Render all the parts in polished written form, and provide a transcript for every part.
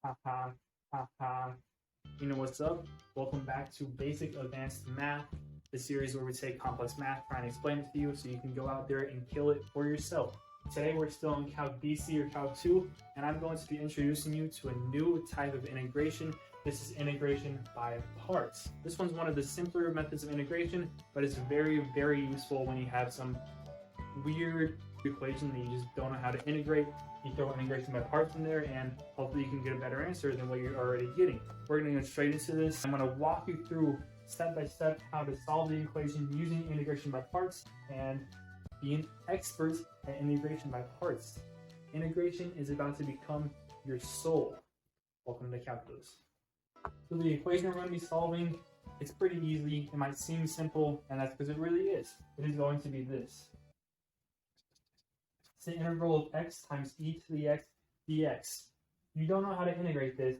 Haha, haha. You know what's up? Welcome back to Basic Advanced Math, the series where we take complex math, try and explain it to you so you can go out there and kill it for yourself. Today we're still in Calc BC or Calc 2, and I'm going to be introducing you to a new type of integration. This is integration by parts. This one's one of the simpler methods of integration, but it's very, very useful when you have some weird equation that you just don't know how to integrate. You throw integration by parts in there and hopefully you can get a better answer than what you're already getting. We're going to go straight into this. I'm going to walk you through step by step how to solve the equation using integration by parts and be an expert at integration by parts. Integration is about to become your soul. Welcome to calculus. So the equation we're going to be solving, it's pretty easy. It might seem simple, and that's because it really is. It is going to be this. It's the integral of x times e to the x dx. You don't know how to integrate this.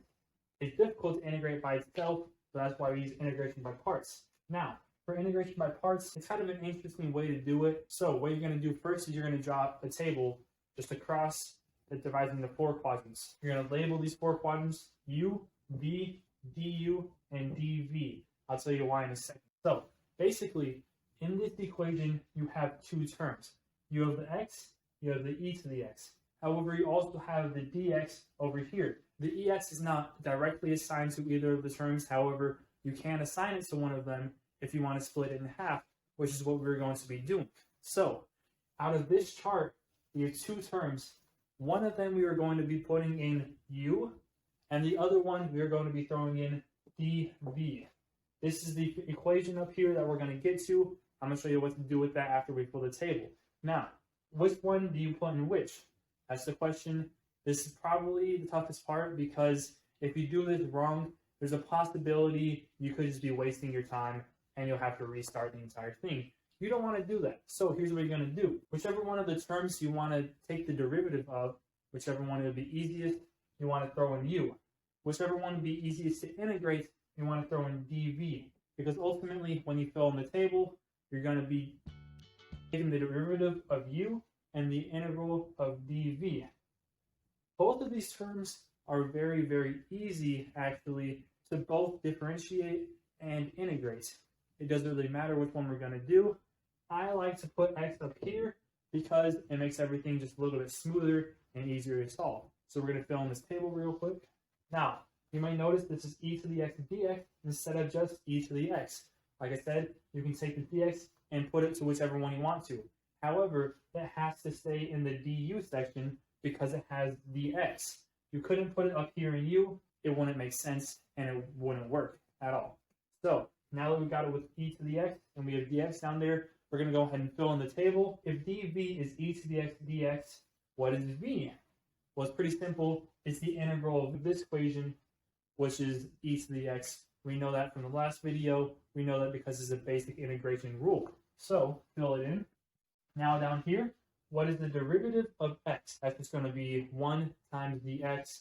It's difficult to integrate by itself, so that's why we use integration by parts. Now, for integration by parts, it's kind of an interesting way to do it. So what you're going to do first is you're going to draw a table just across that divides into 4 quadrants. You're going to label these 4 quadrants u, v, du, and dv. I'll tell you why in a second. So basically, in this equation, you have 2 terms. You have the x, you have the e to the x. However, you also have the dx over here. The ex is not directly assigned to either of the terms. However, you can assign it to one of them if you want to split it in half, which is what we're going to be doing. So, out of this chart, we have 2 terms. One of them we are going to be putting in u, and the other one we are going to be throwing in dv. This is the equation up here that we're going to get to. I'm going to show you what to do with that after we fill the table. Now, which one do you put in which? That's the question. This is probably the toughest part because if you do this wrong, there's a possibility you could just be wasting your time and you'll have to restart the entire thing. You don't want to do that. So here's what you're going to do. Whichever one of the terms you want to take the derivative of, whichever one would be easiest, you want to throw in u. Whichever one would be easiest to integrate, you want to throw in dv. Because ultimately, when you fill in the table, you're going to be taking the derivative of u and the integral of dv. Both of these terms are very, very easy, actually, to both differentiate and integrate. It doesn't really matter which one we're going to do. I like to put x up here because it makes everything just a little bit smoother and easier to solve. So we're going to fill in this table real quick. Now, you might notice this is e to the x dx instead of just e to the x. Like I said, you can take the dx and put it to whichever one you want to. However, that has to stay in the du section because it has dx. You couldn't put it up here in u, it wouldn't make sense and it wouldn't work at all. So now that we've got it with e to the x and we have dx down there, we're going to go ahead and fill in the table. If dv is e to the x dx, what is v? Well, it's pretty simple. It's the integral of this equation, which is e to the x. We know that from the last video. We know that because it's a basic integration rule. So fill it in. Now down here, what is the derivative of x? That's just going to be 1 times dx.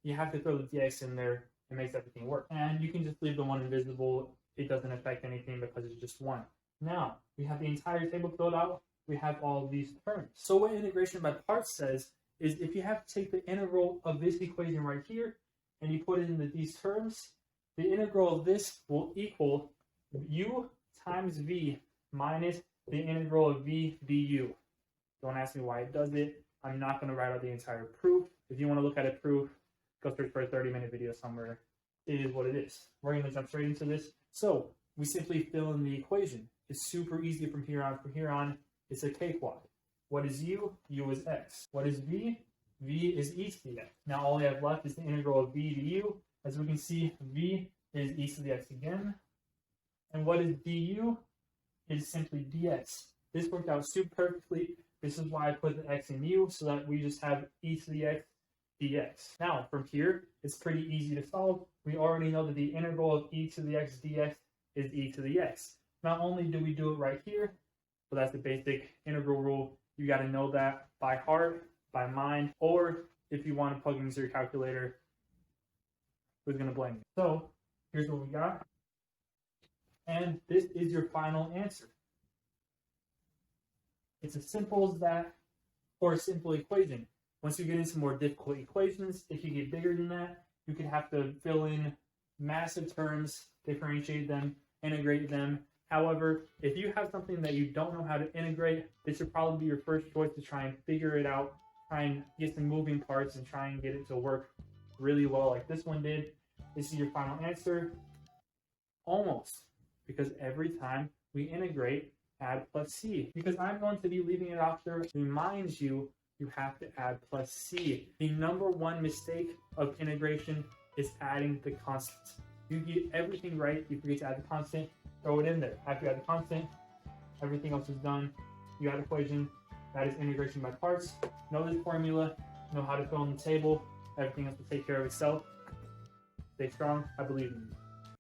You have to throw the dx in there. It makes everything work. And you can just leave the 1 invisible. It doesn't affect anything because it's just 1. Now, we have the entire table filled out. We have all of these terms. So what integration by parts says is if you have to take the integral of this equation right here and you put it into these terms, the integral of this will equal u times v minus the integral of v du. Don't ask me why it does it. I'm not going to write out the entire proof. If you want to look at a proof, go search for a 30-minute video somewhere. It is what it is. We're going to jump straight into this. So we simply fill in the equation. It's super easy from here on. From here on, it's a cakewalk. What is u? U is x. What is v? V is e to the x. Now all we have left is the integral of v to u. As we can see, v is e to the x again. And what is du? It is simply dx. This worked out super perfectly. This is why I put the x in u, so that we just have e to the x dx. Now, from here, it's pretty easy to solve. We already know that the integral of e to the x dx is e to the x. Not only do we do it right here, but that's the basic integral rule. You got to know that by heart, by mind, or if you want to plug into your calculator, who's going to blame you? So, here's what we got. And this is your final answer. It's as simple as that for a simple equation. Once you get into more difficult equations, it can get bigger than that. you could have to fill in massive terms, differentiate them, integrate them. However, if you have something that you don't know how to integrate, this should probably be your first choice to try and figure it out, try and get some moving parts and try and get it to work really well like this one did. This is your final answer. Almost, because every time we integrate, add plus c. Because I'm going to be leaving it off there, reminds you, you have to add plus c. The number one mistake of integration is adding the constant. You get everything right, you forget to add the constant, throw it in there. After you add the constant, everything else is done. You add equation, that is integration by parts. Know this formula, know how to fill in the table, everything else will take care of itself. Stay strong, I believe in you.